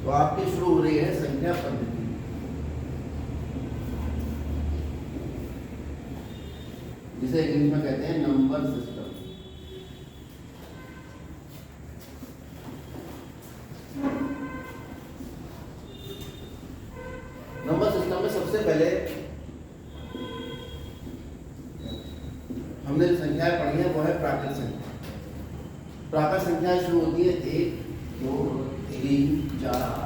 तो आपकी शुरू हो रही है संख्या पद्धति, जिसे इंग्लिश में कहते हैं नंबर सिस्टम। नंबर सिस्टम में सबसे पहले हमने जो संख्याएं पढ़ी है वो है प्राकृत संख्या। प्राकृत संख्याएं शुरू होती है 1, 2, 3, 4।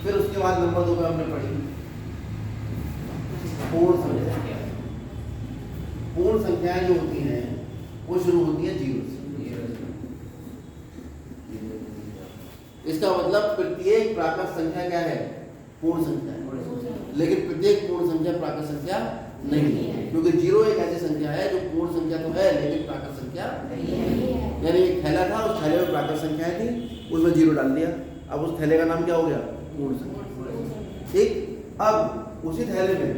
फिर उसके बाद नंबर 2 पे हमने पढ़ी पूर्ण संख्या। पूर्ण संख्याएं जो होती हैं वो शुरू होती है 0 से। इसका मतलब प्रत्येक प्राकृत संख्या क्या है? पूर्ण संख्या है। लेकिन प्रत्येक पूर्ण संख्या प्राकृत संख्या नहीं है, क्योंकि 0 एक ऐसी संख्या है जो पूर्ण संख्या तो है लेकिन प्राकृत संख्या नहीं है। यानी एक थैला था, उस थैले में प्राकृत संख्याएं थी, उसमें 0 डाल दिया, अब उस थैले का नाम क्या हो गया? पूर्ण संख्या। ठीक, अब उसी थैले में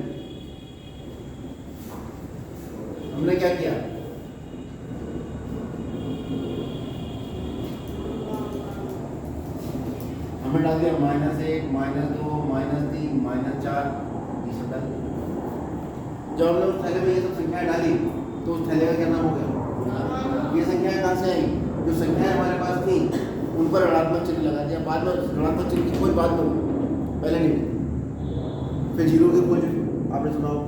हमने क्या किया? हमने डाल दिया -1, -2, -3, -4, ये सब डाल। जब हमने उस थैले में ये सब संख्याएं डाली तो उस थैले का क्या नाम हो गया? ये संख्याएं कहाँ से आई? जो संख्याएं हमारे पास थी उन पर ऋणात्मक चिन्ह लगा दिया। बाद में ऋणात्मक चिन्ह की कोई बात करो, पहले नहीं। फिर 0 की खोज हुई, आपने सुना हो।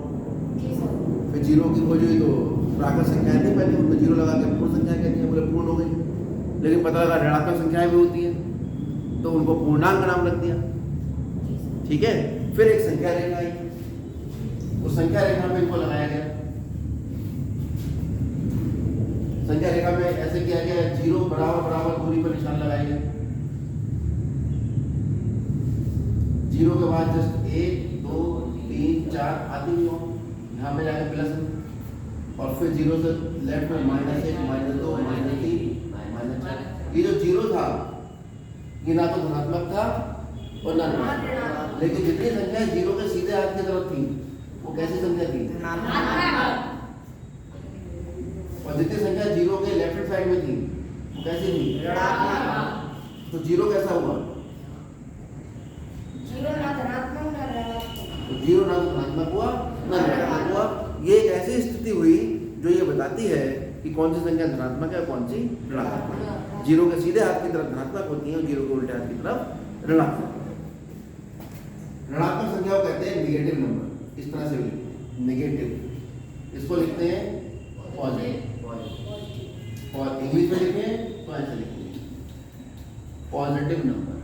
फिर 0 की खोज हुई तो प्राकृत संख्याएं थी, पहले उनमें 0 लगा के पूर्ण संख्या कहती है, बोले पूर्ण हो गई। लेकिन पता लगा ऋणात्मक संख्याएं भी होती हैं तो उनको पूर्णांक नाम रख दिया। ठीक है, फिर एक संख्या रेखा आई, उस संख्या रेखा में इनको लगाया गया। संख्या रेखा में ऐसे किया गया 0 बराबर बराबर दूरी पर निशान लगाए गए। 0 के बाद जस्ट 1, 2, 3, 4 आदि भी हो, यहाँ पे जाके प्लस, और फिर 0 से लेफ्ट में -1, -2, -3, -4। ये जो 0 था ये ना तो धनात्मक था और ना ऋणात्मक। लेकिन जितनी संख्याएं 0 के सीधे हाथ की तरफ थी वो कैसी संख्या थी? और जितनी संख्या 0 के लेफ्ट साइड में थी वो कैसी थी? ऋणात्मक। तो 0 कैसा हुआ? 0 ना धनात्मक ना ऋणात्मक। तो 0 ना धनात्मक हुआ ना ऋणात्मक हुआ। ये एक ऐसी स्थिति हुई जो ये बताती है कि कौन सी संख्या धनात्मक है, कौन सी ऋणात्मक है। 0 के सीधे हाथ की तरफ धनात्मक होती है और 0 के उल्टे हाथ की तरफ ऋणात्मक। ऋणात्मक संख्या को कहते हैं नेगेटिव नंबर। इस तरह से नेगेटिव, इसको लिखते हैं पॉजिटिव। और इंग्लिश में लिखें तो ऐसे लिखेंगे पॉजिटिव नंबर,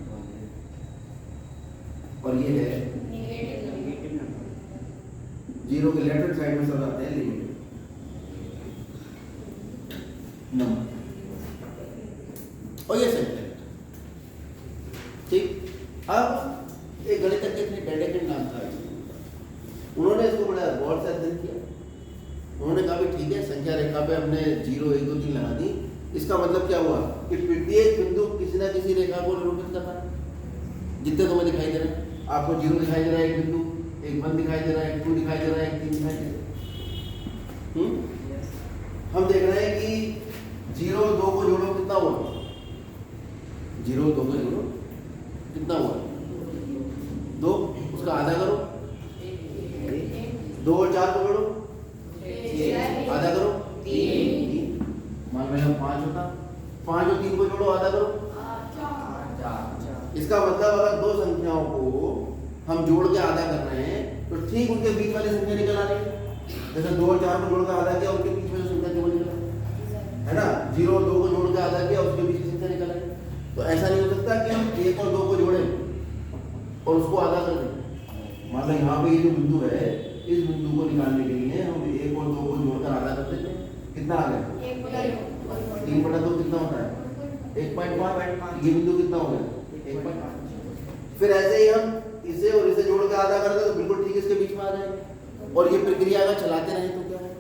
और ये है नेगेटिव नंबर। 0 के लेफ्ट साइड में सब आते हैं नेगेटिव नंबर, और ये संख्या। ठीक, अब एक गणितज्ञ थे डेडेकिन नाम था, उन्होंने इसको बड़ा गौर से अध्ययन किया। उन्होंने कहा भी ठीक है, संख्या रेखा पे हमने 0, 1, 2, 3 लगा दी, इसका मतलब क्या हुआ कि प्रत्येक बिंदु किसी ना किसी रेखा को निरूपित कर रहा है। जितने तुम्हें दिखाई दे रहे हैं, आपको 0 दिखाई दे रहा है एक बिंदु, एक 1 दिखाई दे रहा है, एक 2 दिखाई दे रहा है, एक 3 दिखाई दे रहा है। हम देख रहे हैं कि 0 और 2 को जोड़ो कितना हुआ? 0 और 2 को जोड़ो कितना हुआ? 2, उसका आधा करो। 2 और 4 को जोड़ो, आधा करो, 3। मान लो 5 होता, 5 और 3 को जोड़ो, आधा करो, 4। इसका मतलब अगर दो संख्याओं को हम जोड़ के आधा कर रहे हैं तो ठीक उनके बीच वाली संख्या निकल आ रही है। जैसे 2 और 4 को जोड़ के आधा किया, उनके बीच में जो संख्या केवल निकला है ना, 0 और 2 को जोड़ के आधा किया, उसके बीच की संख्या निकल आई। तो ऐसा नहीं हो सकता कि हम 1 और 2 को जोड़ें और उसको आधा कर दें। मतलब यहाँ पे ये जो बिंदु है, इस बिंदु को निकालने के लिए हम 1 और 2 को जोड़कर आधा कर देते हैं। कितना आ गया? 3/2 कितना होता है? 1.5। ये बिंदु कितना हो गया? 1.5। फिर ऐसे ही हम इसे और इसे जोड़ के आधा कर दे तो बिल्कुल ठीक इसके बीच में आ जाएगा। और ये प्रक्रिया अगर चलाते रहे तो क्या है,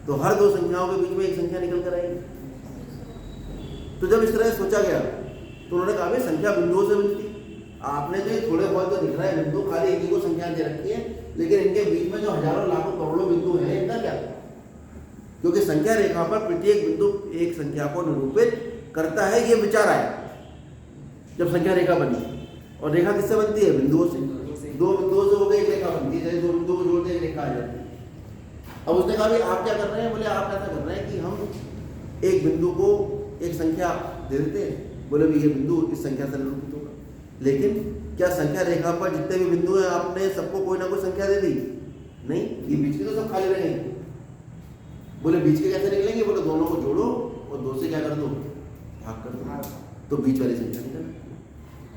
तो हर दो संख्याओं के बीच में एक संख्या निकल कर आएगी। तो जब इस तरह सोचा गया तो उन्होंने कहा भाई संख्या बिंदुओं से मिलती है। आपने जो थोड़े बहुत तो दिख रहा है बिंदु, खाली एक ही को संख्या दे रखी है, लेकिन इनके बीच में जो हजारों लाखों करोड़ों बिंदु है, इनका क्या? क्योंकि संख्या रेखा पर प्रत्येक बिंदु एक संख्या को निरूपित करता है, ये विचार आया। जब संख्या रेखा बनी, और रेखा किससे बनती है? बिंदुओं से। दो बिंदुओं से होकर एक रेखा बनती है, जैसे दो बिंदुओं को जोड़ते एक रेखा आ जाती है। अब उसने कहा भी आप क्या कर रहे हैं? बोले आप ऐसा कर रहे हैं कि हम एक बिंदु को एक संख्या दे देते हैं, बोले भी ये बिंदु इस संख्या से निरूपित होगा। लेकिन क्या संख्या रेखा पर जितने भी बिंदु हैं आपने सबको कोई ना कोई संख्या दे दी? नहीं, ये बीच के तो सब खाली रहेंगे। बोले बीच के कैसे निकलेंगे? बोले दोनों को जोड़ो और दो से क्या कर दो? भाग कर दो, तो बीच वाली संख्या निकल।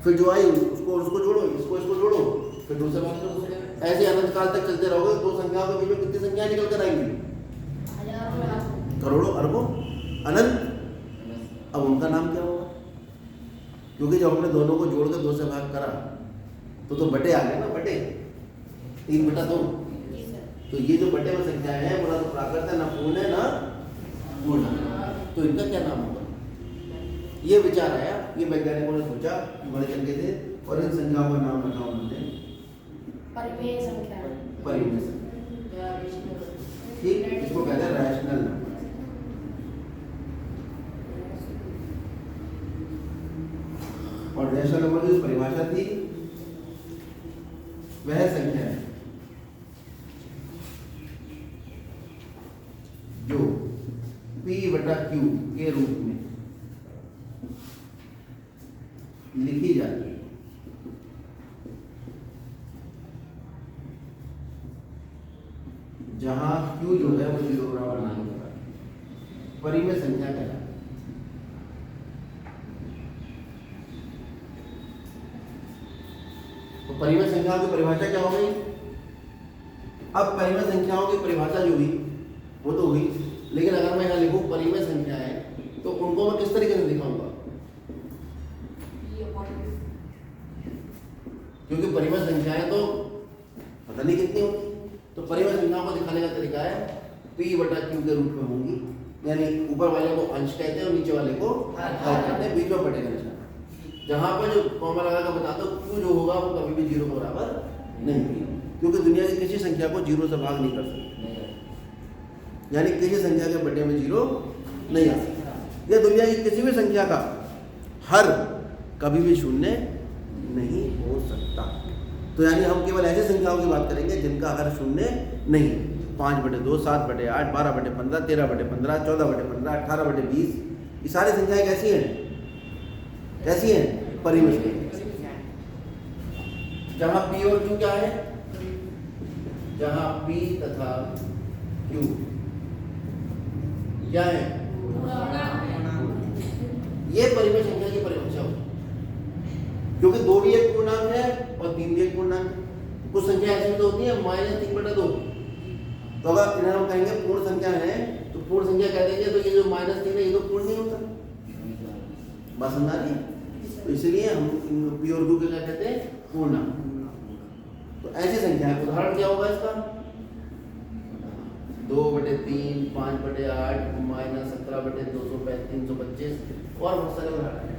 फिर जो आई उसको उसको जोड़ो, इसको इसको जोड़ो, फिर दूसरे भाग करो। ऐसे अनंत काल तक चलते रहोगे। दो संख्याओं के बीच में कितनी संख्या निकल कर आएंगी? करोड़ों, अरबों, अनंत। अब उनका नाम क्या होगा? क्योंकि जब हमने दोनों को जोड़कर दो से भाग करा तो बटे आ गए ना, बटे 3/2। तो ये जो बटे में संख्याएं हैं वो ना तो प्राकृत है, ना पूर्ण है, ना पूर्ण। तो इनका क्या नाम होगा? ये विचार आया, ये वैज्ञानिकों ने सोचा कि बड़े चंगे थे और इन संख्याओं का नाम रखा उन्होंने परिमेय संख्या। परिमेय संख्या। ठीक, इसको कहते हैं रैशनल नंबर। और रैशनल नंबर की जो परिभाषा थी वह संख्या है जो P/Q के रूप में लिखी जाती है। जहां Q जो है वो 0 बराबर नहीं होता, परिमेय संख्या कहलाती है। तो परिमेय संख्याओं की परिभाषा क्या हो गई? अब परिमेय संख्याओं की परिभाषा जो हुई वो तो हुई, लेकिन अगर मैं यहाँ लिखूं परिमेय संख्याएं तो उनको मैं किस तरीके से दिखाऊंगा? क्योंकि परिमेय संख्याएं तो पता नहीं कितनी होती, तो परिमेय संख्याओं को दिखाने का तरीका है P/Q के रूप में होंगी, यानी ऊपर वाले को अंश कहते हैं और नीचे वाले को हर कहते हैं, बीच में बटे का निशान। जहां पर जो कॉमा लगा कर बताता हूं Q जो होगा वो कभी भी 0 के बराबर नहीं होगी, क्योंकि दुनिया की किसी संख्या को 0 से भाग नहीं कर सकते, यानी किसी संख्या के बटे में 0 नहीं आ सकता, या दुनिया की किसी भी संख्या का हर कभी भी शून्य नहीं हो सकता। तो यानी हम केवल ऐसी संख्याओं की बात करेंगे जिनका हर शून्य नहीं। 5/2, 7/8, 12/15, 13/15, 14/15, 18/20, ये सारी संख्याएं कैसी हैं? कैसी है? परिमेय संख्या। जहां P और Q क्या है? जहां P तथा Q क्या है? ये परिमेय संख्या की परिभाषा हो, क्योंकि 2 भी एक पूर्णांक है और 3 भी एक पूर्णांक है। कुछ संख्या ऐसी तो होती है -3/2, तो अगर इन्हें हम कहेंगे पूर्ण संख्या है तो पूर्ण संख्या कह देंगे, तो ये जो -3 है ये तो पूर्ण नहीं होता। बात समझा रही है? तो इसलिए हम P और Q क्या कहते हैं? पूर्णांक। तो ऐसी संख्या है, उदाहरण क्या होगा इसका? 2/3, 5/8, -17/225, 325 और बहुत सारे उदाहरण हैं।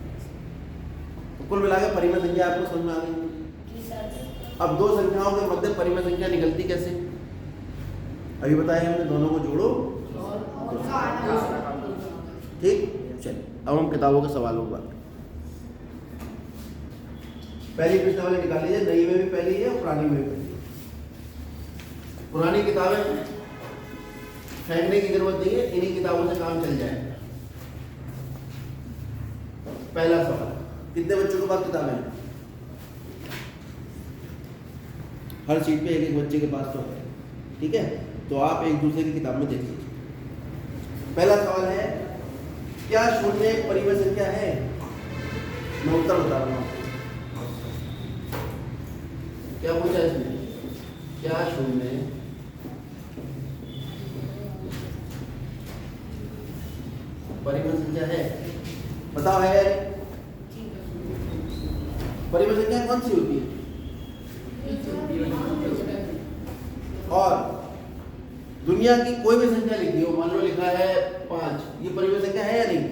तो कुल मिलाकर परिमेय संख्या आपको समझ में आ गई। अब दो संख्याओं के मध्य परिमेय संख्या निकलती कैसे? अभी बताया हमने, दोनों को जोड़ो। ठीक, चलिए अब हम किताबों के सवालों पर पहली प्रश्नावली निकाल लीजिए। नई में भी पहली है और पुरानी में भी पहली है। पुरानी किताबें फेंकने की जरूरत नहीं है, इन्हीं किताबों से काम चल जाएगा। पहला सवाल, कितने बच्चों के पास किताबें हैं? हर सीट पे एक एक बच्चे के पास तो है, ठीक है? तो आप एक दूसरे की किताब में देख लीजिए। पहला सवाल है, क्या शून्य एक परिमेय संख्या है? मैं उत्तर बता रहा हूँ। क्या पूछा इसमें? क्या शून्य परिमेय संख्या है? बताओ है? परिमेय संख्या कौन सी होती है? और दुनिया की कोई भी संख्या लिखी हो, मान लो लिखा है 5, ये परिमेय संख्या है या नहीं?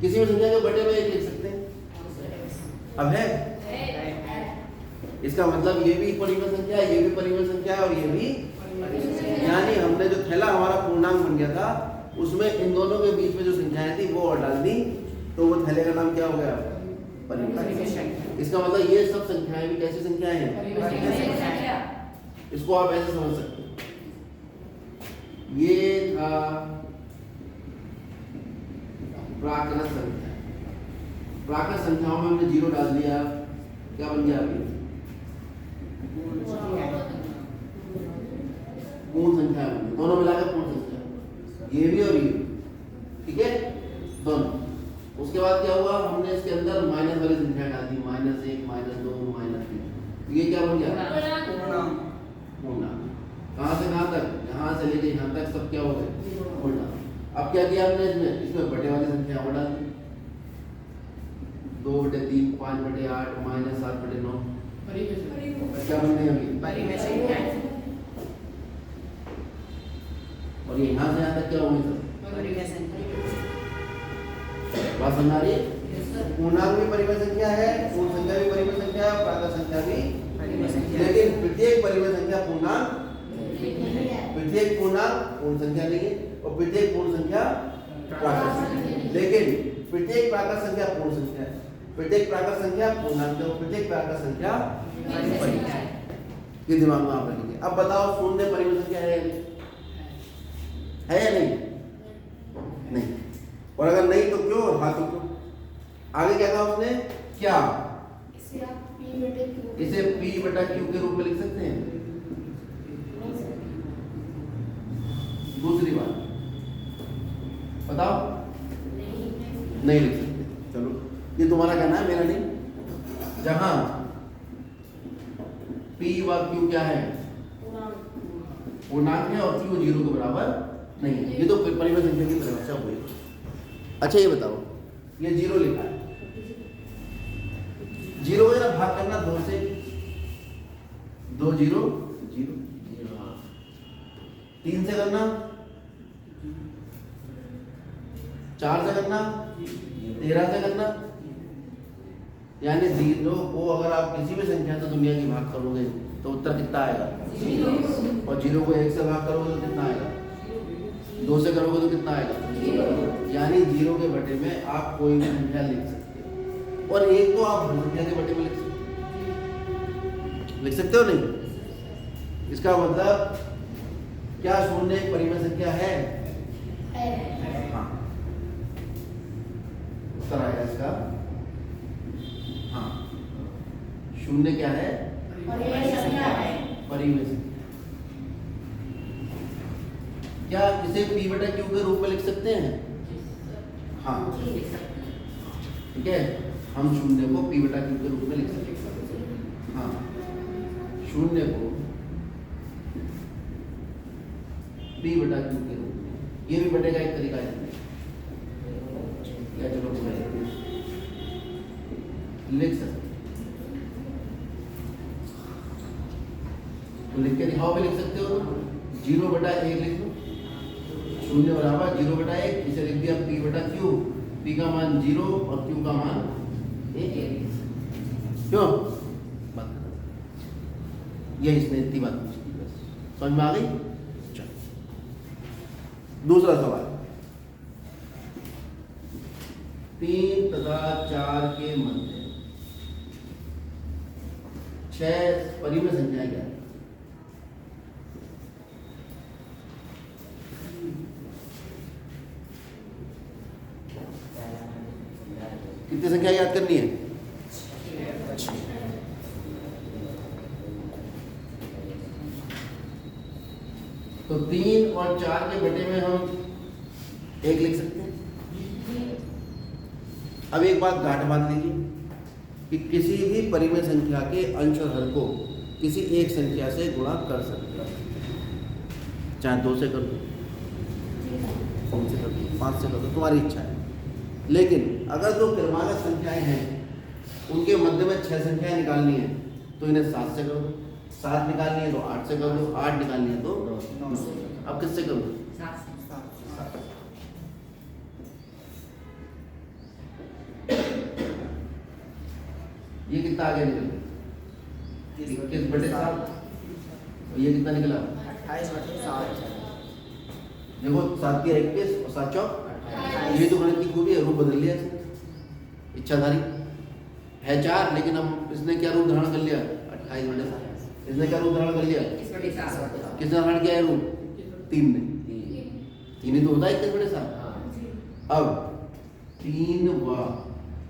किसी भी संख्या के बटे में एक लिख सकते हैं। अब है? इसका मतलब ये भी परिमेय संख्या है, ये भी परिमेय संख्या है और ये भी, यानी हमने जो थैला हमारा पूर्णांक बन गया था उसमें इन दोनों के बीच में जो संख्याएं थी वो और डाल दी तो वो थैले का नाम क्या हो गया? परिमेय परिमेय संख्या। संख्या। इसका मतलब ये सब संख्याएं भी कैसी संख्याएं हैं? परिमेय संख्या। इसको आप ऐसे समझ सकते हो, ये था प्राकृत संख्या। प्राकृत संख्याओं में हमने जीरो डाल दिया, क्या बन गया? अभी पूर्ण संख्या बन गई, दोनों मिलाकर पूर्ण संख्या, ये भी और ये, ठीक है, दोनों। उसके बाद क्या हुआ? हमने इसके अंदर माइनस वाली संख्या डाल दी, -1, -2, -3, ये क्या बन गया? पूर्णांक। कहाँ से कहाँ तक? यहाँ से लेके यहाँ तक सब क्या हो गए? पूर्णांक। अब क्या किया हमने इसमें बटे वाली संख्या और डाल दी, 2/3, 5/8, -7/9, क्या बन गई अभी? परिमेय संख्या। और ये यहाँ से यहाँ तक क्या होंगे सब? परिमेय संख्या। बात समझ आ रही है? पूर्णांक भी परिमेय संख्या है, पूर्ण संख्या भी परिमेय संख्या है, प्राकृत संख्या भी परिमेय संख्या। लेकिन प्रत्येक परिमेय संख्या पूर्णांक, प्रत्येक पूर्णांक पूर्ण संख्या नहीं है, और प्रत्येक पूर्ण संख्या प्राकृत संख्या है। लेकिन प्रत्येक प्राकृत संख्या पूर्ण संख्या है, प्रत्येक प्राकृत संख्या पूर्णांक है, और प्रत्येक प्राकृत संख्या परिमेय संख्या है। ये दिमाग में आप रखेंगे। अब बताओ शून्य परिमेय संख्या है या नहीं? नहीं। और अगर नहीं तो क्यों, और हाँ तो क्यों? आगे क्या कहा उसने? क्या इसे आप P बटे Q इसे P/Q के रूप में लिख सकते हैं? दूसरी बात बताओ, नहीं लिख सकते। चलो, ये तुम्हारा कहना है, मेरा नहीं। जहां P व Q क्या है? पूर्णांक है, और Q 0 के बराबर नहीं है। ये तो परिमेय संख्या की परिभाषा हुई। अच्छा ये बताओ, ये 0 लिखा है, 0 को जरा भाग करना 2 से, 2 0 0, 3 से करना, 4 से करना, 13 से करना, यानी 0 को अगर आप किसी भी संख्या से दुनिया की भाग करोगे तो उत्तर कितना आएगा? 0। और 0 को 1 से भाग करोगे तो कितना आएगा? 2 से करोगे तो कितना आएगा? 0। यानी 0 के बटे में आप कोई भी संख्या लिख सकते हो, और 1 तो आप हर संख्या के बटे में लिख सकते हो नहीं? इसका मतलब क्या शून्य एक परिमेय संख्या है? हाँ, उत्तर आएगा इसका हाँ। शून्य क्या है? परिमेय संख्या है। परिमेय संख्या। क्या इसे P/Q के रूप में लिख सकते हैं? हाँ, ठीक है, हम शून्य को P/Q के रूप में लिख सकते हैं। हाँ, शून्य को P/Q के रूप में, ये भी बटे का एक तरीका है। क्या चलो लिख सकते, तो लिख के दिखाओ भी लिख सकते हो। 0/1 लिख लो, शून्य बराबर 0/1, इसे लिख दिया P/Q, P का मान 0 और Q का मान 1। क्यों? ये इसने इतनी बात पूछी थी, बस समझ में आ गई। चलो दूसरा सवाल, 3 तथा 4 के मध्य 6 परिमेय संख्याएं क्या है? कितनी संख्या याद करनी है? तो 3 और 4 के बटे में हम 1 लिख सकते हैं। अब एक बात गांठ बांध लीजिए कि किसी भी परिमेय संख्या के अंश और हर को किसी एक संख्या से गुणा कर सकते हैं, चाहे 2 से कर दो, 3 से कर दो, 5 से कर दो, तुम्हारी इच्छा है। लेकिन अगर जो क्रमागत संख्याएं हैं उनके मध्य में 6 संख्याएं निकालनी है तो इन्हें 7 से कर दो, 7 निकालनी है तो 8 से कर दो, 8 निकालनी है तो 9 से। अब किससे करोगे? ये कितना आगे निकल गया? 21/7। और ये कितना निकला? 28/7। देखो 7 के 21 और 7 चौक, ये तो गणित की खूबी है, रूप बदल लिया। इच्छाधारी है 4, लेकिन हम इसने क्या रूप धारण कर लिया 28/7। इसने क्या रूप धारण कर लिया, किसने धारण किया है रूप, 3 ने। 3 ही तो होता है 21/7। अब 3 व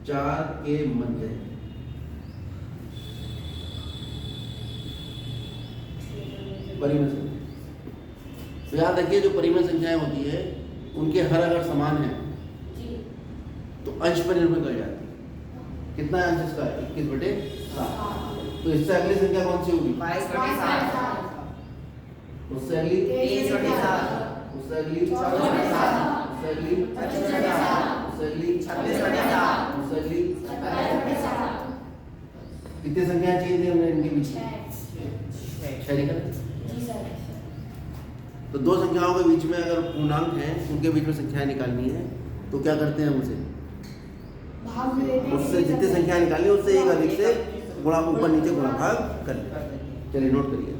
4 के मध्य परिमेय संख्या। तो याद रखिए जो परिमेय संख्याएं होती है उनके हर अगर समान है तो अंश पर निर्भर कर जाती है। कितना है अंश इसका, 21/7। तो इससे अगली संख्या कौन सी होगी, 22/7, उससे अगली 23/7, उससे अगली 24/7, उससे अगली 25/7, उससे अगली 26/7, उससे अगली 27/7। कितनी संख्याएं चाहिए थी हमने इनके बीच में, 6 निकले। जी सर। तो दो संख्याओं के बीच में अगर पूर्णांक हैं उनके बीच में संख्याएं निकालनी है तो क्या करते हैं हम उसे, भाग में लेते हैं। उससे जितनी संख्या निकालनी है उससे एक अधिक से गुणा, ऊपर नीचे गुणा भाग कर लेते हैं। चलिए नोट करिए।